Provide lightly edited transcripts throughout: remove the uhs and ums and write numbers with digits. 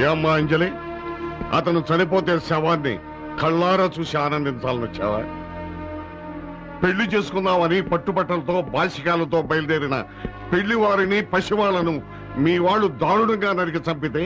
ఏమ్మా అంజలి, అతను చనిపోతే శవాన్ని కళ్ళారా చూసి ఆనందించాలని వచ్చావా? పెళ్లి చేసుకుందామని పట్టుబట్టలతో బాసికాలతో బయలుదేరిన పెళ్లి వారిని పసివాళ్లను మీ వాళ్ళు దారుణంగా నరికి చంపితే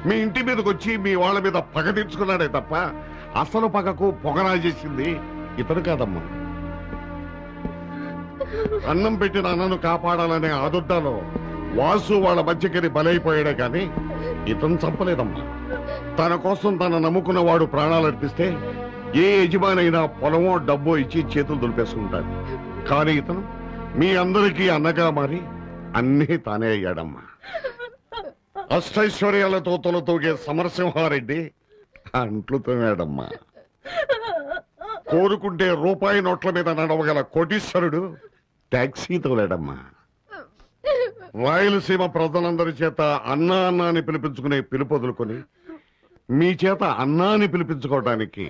మీ ఇంటి మీదకి వచ్చి మీ వాళ్ళ మీద పగ తీర్చుకున్నాడే తప్ప అసలు పగకు పొగనా చేసింది ఇతను కాదమ్మా. అన్నం పెట్టిన అన్నను కాపాడాలనే ఆదుర్దాలో వాసు వాళ్ళ మధ్యకి బలైపోయాడే కానీ ఇతను చంపలేదమ్మా. తన కోసం తన నమ్ముకున్న వాడు ప్రాణాలు అర్పిస్తే ఏ యజమానైనా పొలమో డబ్బో ఇచ్చి చేతులు దులిపేసుకుంటాడు. కానీ ఇతను మీ అందరికీ అన్నగా మారి అన్నీ తానే అయ్యాడమ్మా. అష్టైశ్వర్యాలతో తొలతూగే సమరసింహారెడ్డి అంట్లు తోమాడమ్మా. కోరుకుంటే రూపాయి నోట్ల మీద నడవగల కోటీశ్వరుడు టాక్సీ తోలాడమ్మా. రాయలసీమ ప్రజలందరి చేత అన్నా అన్నా అని పిలిపించుకునే పిలుపొదులుకొని మీ చేత అన్నా అని పిలిపించుకోవడానికి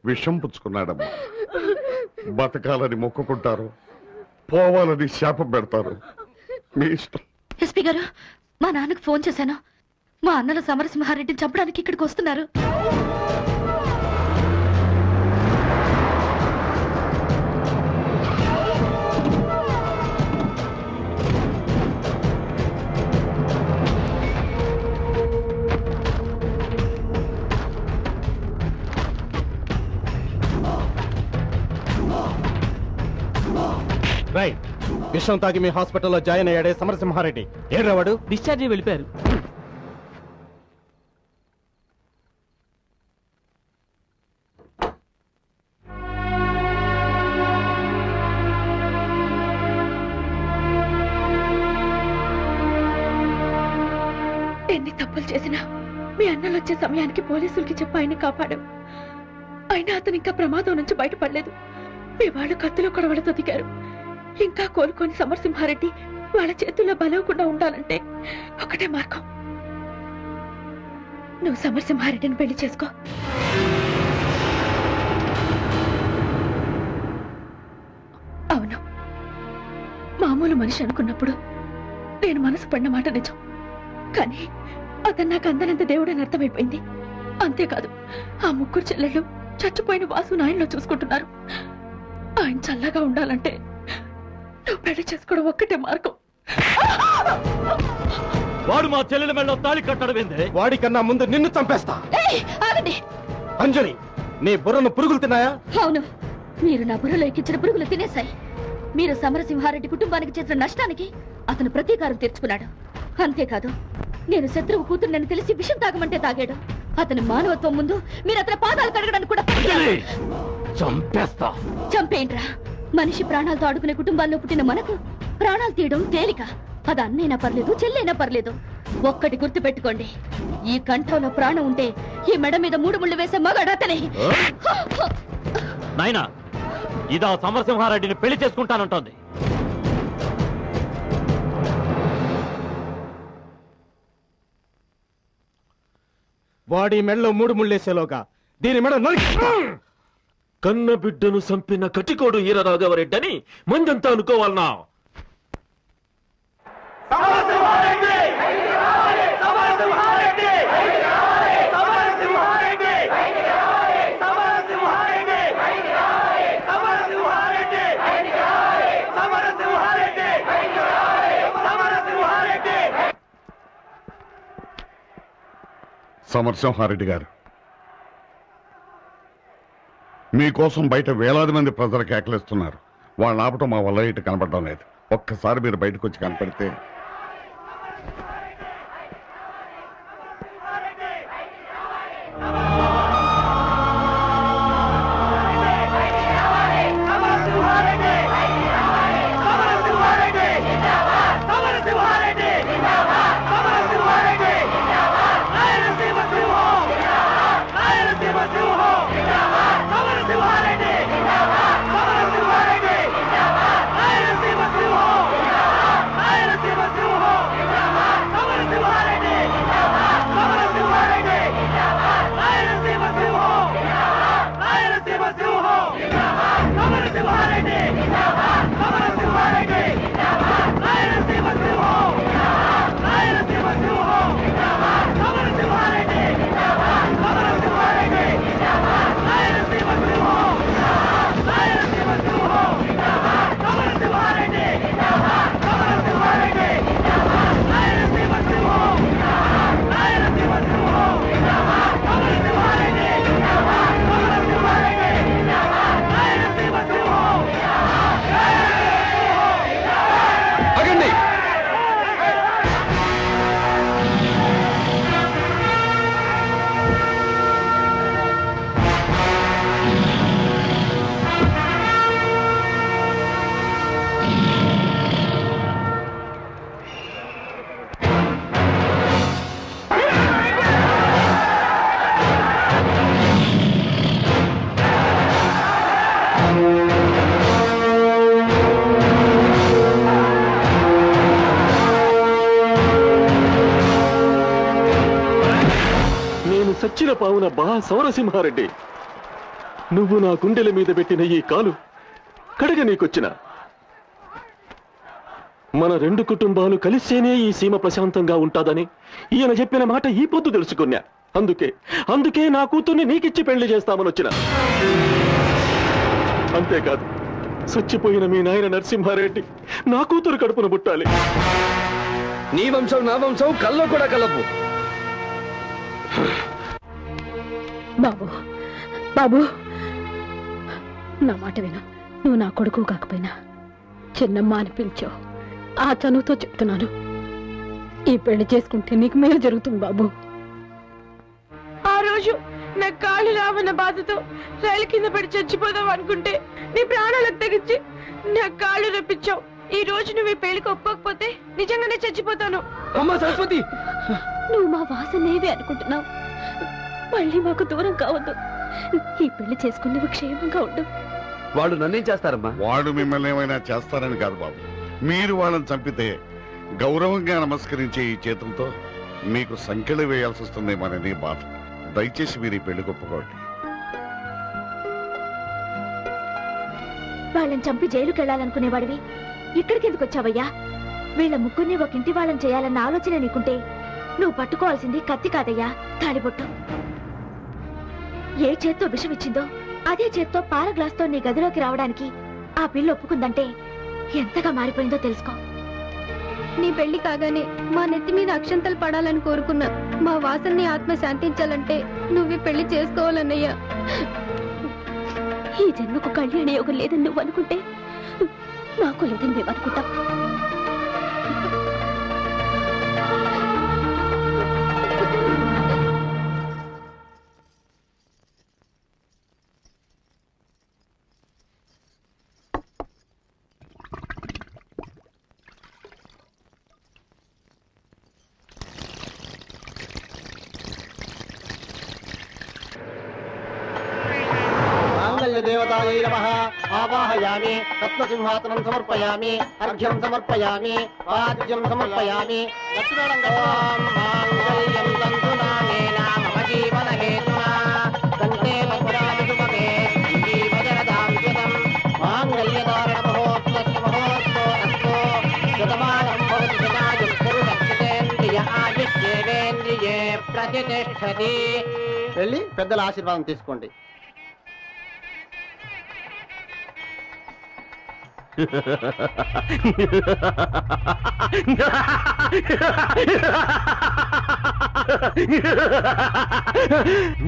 విషం పుచ్చుకున్నాడమ్మా. బతకాలని మొక్కుకుంటారు, పోవాలని శాపం పెడతారు, మీ ఇష్టం. ఎస్పీ గారు, మా నాన్నకు ఫోన్ చేశాను. మా అన్నలు సమరసింహారెడ్డిని చంపడానికి ఇక్కడికి వస్తున్నారు. రైట్, విషం తాగి మీ హాస్పిటల్లో జాయిన్ అయ్యాడే సమరసింహారెడ్డి. ఏడ్రావాడు? డిశ్చార్జ్ వెళ్ళిపోయారు. ఎన్ని తప్పులు చేసినా మీ అన్నలు వచ్చే సమయానికి పోలీసులకి చెప్పి ఆయన కాపాడాం. అయినా అతను ఇంకా ప్రమాదం నుంచి బయటపడలేదు. మీ వాళ్ళు కత్తులో కొడవలతో దిగారు. ఇంకా కోలుకొని సమరసింహారెడ్డి వాళ్ళ చేతుల్లో బలవకుండా ఉండాలంటే ఒకటే మార్గం. నువ్వు సమరసింహారెడ్డిని పెళ్లి చేసుకో. అవును, మామూలు మనిషి అనుకున్నప్పుడు నేను మనసు పడిన మాట నిజం. కానీ అతను నాకు అందనంత దేవుడని అర్థమైపోయింది. అంతేకాదు, ఆ ముగ్గురు చెల్లెళ్ళు చచ్చిపోయిన వాసు ఆయనలో చూసుకుంటున్నారు. ఆయన చల్లగా ఉండాలంటే నువ్వు పెళ్లి చేసుకోవడం ఒక్కటే మార్గం. వాడు మా చెల్లెల మెళ్ళలో తాళి కట్టడమేందే? వాడికన్నా ముందు నిన్ను చంపేస్తా. అంజలి, నీ బుర్రను పురుగులు తిన్నాయా? అవును, మీరు నా బుర్రలో ఎక్కించిన పురుగులు తినేశాయి. మీరు సమరసింహారెడ్డి కుటుంబానికి చేసిన నష్టానికి అతను ప్రతీకారం తీర్చుకున్నాడు. అంతేకాదు, నేను శత్రువు కూతురునని తెలిసి విషం తాగమంటే తాగాడు. అతని మానవత్వం ముందు మీరు అతని పాదాలు కడగడానికి కూడా చంపేస్తా. చంపేయండిరా. మనిషి ప్రాణాలతో ఆడుకునే కుటుంబాల్లో పుట్టిన మనకు ప్రాణాలు తీయడం తేలిక. అది అన్నైనా పర్లేదు, చెల్లైనా పర్లేదు. ఒక్కటి గుర్తు పెట్టుకోండి, ఈ కంఠంలో ప్రాణం ఉంటే ఈ మెడ మీద 3 ముళ్ళు వేసే మగాడు అతనే. నాయనా, ఇదా సమరసింహారెడ్డిని పెళ్లి చేసుకుంటానంటోంది. వాడి మెడలో 3 ముళ్ళేసేలోగా దీని మెడ కన్న బిడ్డను చంపిన కటికోడు ఈరరాఘవరెడ్డని మందంతా అనుకోవాలనా? సమరసింహారెడ్డి గారు, మీకోసం బయట వేలాది మంది ప్రజలు కేకలేస్తున్నారు. వాళ్ళని ఆపటం మా వల్ల ఇటు కనపడడం లేదు. ఒక్కసారి మీరు బయటకు వచ్చి కనపడితే. సచ్చిన పావునబ్బా సమరసింహారెడ్డి. నువ్వు నా గుండెల మీద పెట్టిన ఈ కాలు కడగ నీకొచ్చిన. మన రెండు కుటుంబాలు కలిసేనే ఈ సీమ ప్రశాంతంగా ఉంటాదని ఈయన చెప్పిన మాట ఈ పొద్దు తెలుసుకున్నా. అందుకే నా కూతుర్ని నీకిచ్చి పెళ్లి చేస్తామని వచ్చిన. అంతేకాదు, చచ్చిపోయిన మీ నాయన నరసింహారెడ్డి నా కూతురు కడుపున పుట్టాలి. నీ వంశం నా వంశం కల్లో కూడా కలపు. బాబు బాబు, నా మాట విను. నువ్వు నా కొడుకు కాకపోయినా చిన్నమ్మ అని పిలిచావు. ఆ చనువుతో చెప్తున్నాను, ఈ పెళ్లి చేసుకుంటే నీకు మేలు జరుగుతుంది బాబు. ఆ రోజు నా కాళ్ళు రావన్న బాధతో రైలు కింద పడి చచ్చిపోదాం అనుకుంటే నీ ప్రాణాలకు తెగించి నా కాళ్ళు రప్పించావు. ఈ రోజు నువ్వు ఈ పెళ్లికి ఒప్పుకోకపోతే నిజంగానే చచ్చిపోతాను. అమ్మా సరస్వతి, నువ్వు మా వాసనేవి అనుకుంటున్నావు. మళ్ళీ మాకు దూరం కావద్దు. ఈ పెళ్లి చేసుకుని నువ్వు క్షేమంగా ఉండు. వాళ్ళు నన్నేం చేస్తారమ్మా? వాడు మిమ్మల్ని ఏమైనా చేస్తారని కాదు బాబు, మీరు వాళ్ళని చంపితే గౌరవంగా నమస్కరించే ఈ చేతులతో మీకు సంఖ్యలు వేయాల్సి వస్తుందేమోనని బాధ. దయచేసి మీరు ఈ పెళ్లి ఒప్పుకోండి. వాళ్ళని చంపి జైలుకి వెళ్ళాలనుకునేవాడివి ఇక్కడికి ఎందుకు వచ్చావయ్యా? వీళ్ళ ముగ్గురిని ఒక ఇంటి వాళ్ళని చేయాలన్న ఆలోచన నీకుంటే నువ్వు పట్టుకోవాల్సింది కత్తి కాదయ్యా, తాళిబొట్టు. ఏ చేత్తో విషం ఇచ్చిందో అదే చేత్తో పాల గ్లాస్తో నీ గదిలోకి రావడానికి ఆ పిల్ల ఒప్పుకుందంటే ఎంతగా మారిపోయిందో తెలుసుకో. నీ పెళ్లి కాగానే మా నెత్తి మీద అక్షంతలు పడాలని కోరుకున్నా. మా వాసన్ని ఆత్మ శాంతించాలంటే నువ్వు పెళ్లి చేసుకోవాలన్నయ్యా. ఈ జన్మకు కళ్యాణ యోగం లేదని నువ్వు అనుకుంటే నాకు లేదని మేము అనుకుంటాం. దేవతాయై నమః. ఆవాహయామి, రత్నసింహాసనం సమర్పయామి, అర్ఘ్యం సమర్పయామి, వాద్యం సమర్పయామి. ఓం మాంగళ్యం తంతునానేన మమ జీవనహేతునా కంఠే భద్రామి శుభగే జీవజరదాం శతం మాంగళ్యధారణ మహోత్సవ మహోత్సవ అస్తో శతమానం భవతి శతాయుః పురుషేంద్రియ ఆయుష్యేంద్రియే ప్రతిష్ఠతి. వెళ్ళి పెద్దల ఆశీర్వాదం తీసుకోండి.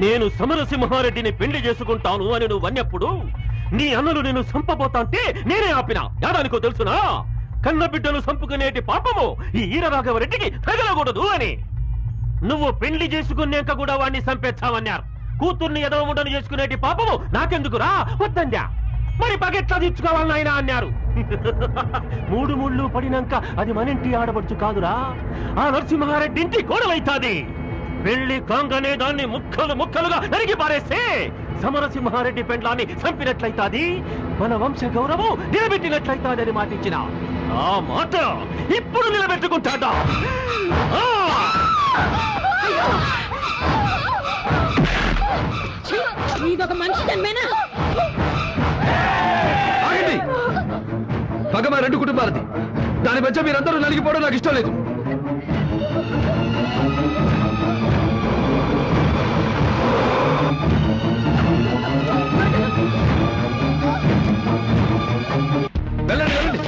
నేను సమరసింహారెడ్డిని పెళ్లి చేసుకుంటాను అని నువ్వు అన్నప్పుడు నీ అన్నలు నేను సంపబోతాంటే నేనే ఆపిన. యాదానికో తెలుసునా? కన్నబిడ్డను సంపుకునేటి పాపము ఈ ఈరరాఘవరెడ్డికి తగలకూడదు అని. నువ్వు పెళ్లి చేసుకున్నాక కూడా వాడిని సంపేచ్చావన్నారు. కూతుర్ని ఎదవముడను చేసుకునేటి పాపము నాకెందుకురా? వద్దండా. మరి పగెట్లా తీర్చుకోవాలని ఆయన అన్నారు. 3 ముళ్ళు పడినాక అది మనింటి ఆడబడుచు కాదురా, ఆ నరసింహారెడ్డి ఇంటి కోడలైతాది. పెళ్లి కాంగనే దాన్ని ముక్కలు ముక్కలుగా నరిగి పారేస్తే సమరసింహారెడ్డి పెండ్లాన్ని చంపినట్లయితాది. మన వంశ గౌరవం నిలబెట్టినట్లయితాదని మాటిచ్చిన ఆ మాట ఇప్పుడు నిలబెట్టుకుంటాడా? ఇదొక మనిషి జన్మేనా? పగ మా రెండు కుటుంబాలది. దాని మధ్య మీరందరూ నలిగిపోవడం నాకు ఇష్టం లేదు. వెళ్ళండి వెళ్ళండి.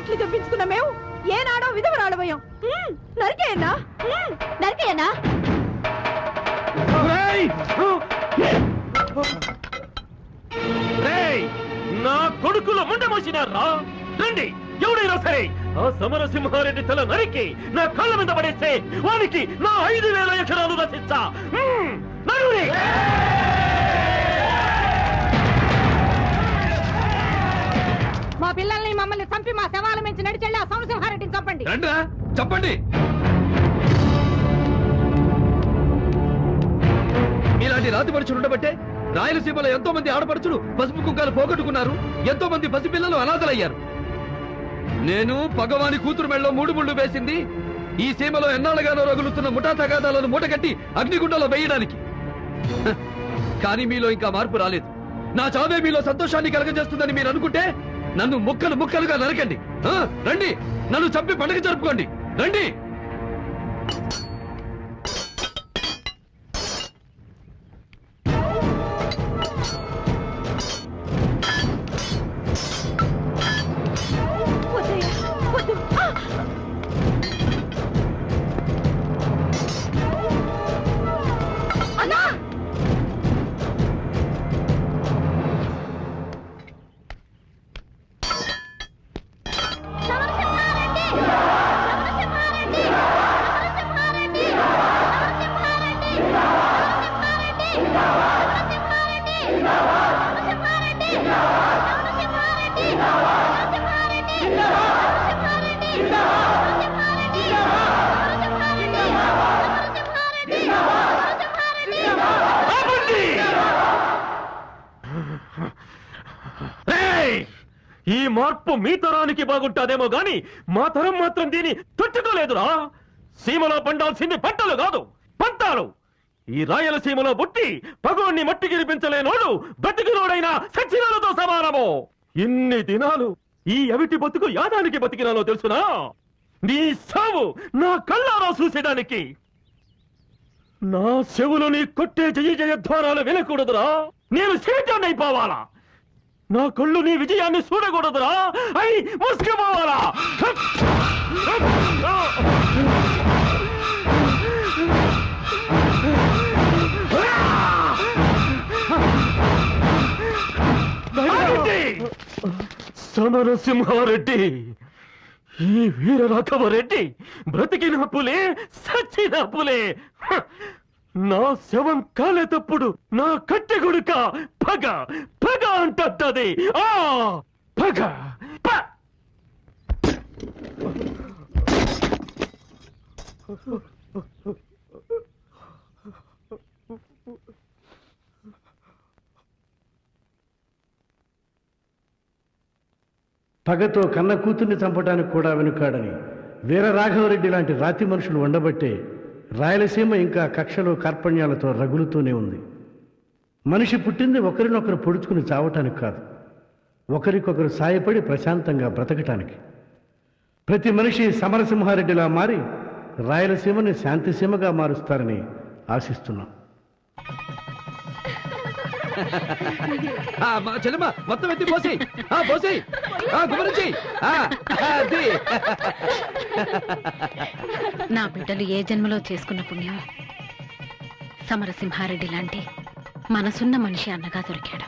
బొట్లు తెప్పించుకున్న మేము ఏనాడో విధవరాడబోయాం. నరికేయనా నరికేయనా? నా కొడుకుల ముండ మోసినారా? రండి, ఎవడైనా సరే ఆ సమరసింహారెడ్డి తల నరికి నా కళ్ళ మీద పడేస్తే వానికి నా 5,000 ఎకరాలు రచిస్తా. మా పిల్లల్ని మమ్మల్ని చంపి మా శవాల మించి నడిచెళ్ళి ఆ సమరసింహారెడ్డిని చంపండి. చెప్పండి. ఇలాంటి రాతి మనుషులు ఉండబట్టే రాయలసీమలో ఎంతో మంది ఆడపడుచులు పసుపు కుంకాలు పోగొట్టుకున్నారు. ఎంతో మంది పసిపిల్లలు అనాథలయ్యారు. నేను పగవాని కూతురు మెళ్ళలో 3 ముళ్ళు వేసింది ఈ సీమలో ఎన్నాళ్ళగానో రగులుతున్న ముఠా తగాదాలను మూటగట్టి అగ్నిగుండంలో వేయడానికి. కానీ మీలో ఇంకా మార్పు రాలేదు. నా చావే మీలో సంతోషాన్ని కలగజేస్తుందని మీరు అనుకుంటే నన్ను ముక్కలు ముక్కలుగా నరకండి. రండి, నన్ను చంపి పండుగ జరుపుకోండి. రండి. ఈ మార్పు మీ తరానికి బాగుంటాదేమో గాని మా తరం మాత్రం దీన్ని తట్టుకోలేదురా. సీమలో పండాల్సింది పంటలు కాదు, పంతాలు. ఈ రాయలసీమలో పుట్టి పగోన్ని మట్టి గిరిపించలేనోడు బతికినోడైనా సచ్చినాలతో సమానము. ఇన్ని దినాలు ఈ అవిటి బతుకు యాదానికి బతికినాలో తెలుసునా? నీ సావు నా కళ్ళారా చూసేదానికి. నా చెవులు నీ కొట్టే జయధ్వారాలు వినకూడదురా. నేను శీతాన్ని అయిపోవాలా. నా కళ్ళు నీ విజయాన్ని చూడకూడదురా. అయి ముసుకుపోవాలా. సమరసింహారెడ్డి, ఈ వీర రాఘవరెడ్డి బ్రతికిన పులే, సచ్చిన పులే. నా శవం కాలేటప్పుడు నా కట్టె గుడుక పగ పగ అంటది. ఆ పగ పగతో కన్న కూతుర్ని చంపడానికి కూడా వెనుకాడని వీర రాఘవరెడ్డి లాంటి రాతి మనుషులు ఉండబట్టే రాయలసీమ ఇంకా కక్షలు కార్పణ్యాలతో రగులుతూనే ఉంది. మనిషి పుట్టింది ఒకరినొకరు పొడుచుకుని చావటానికి కాదు, ఒకరికొకరు సాయపడి ప్రశాంతంగా బ్రతకటానికి. ప్రతి మనిషి సమరసింహారెడ్డిలా మారి రాయలసీమని శాంతిసీమగా మారుస్తారని ఆశిస్తున్నాం. చెల్లెమ్మ మొత్తం ఎత్తి పోసి పోసి గుమరించి. నా బిడ్డలు ఏ జన్మలో చేసుకున్న పుణ్యం సమరసింహారెడ్డి లాంటి మనసున్న మనిషి అన్నగా దొరికాడు.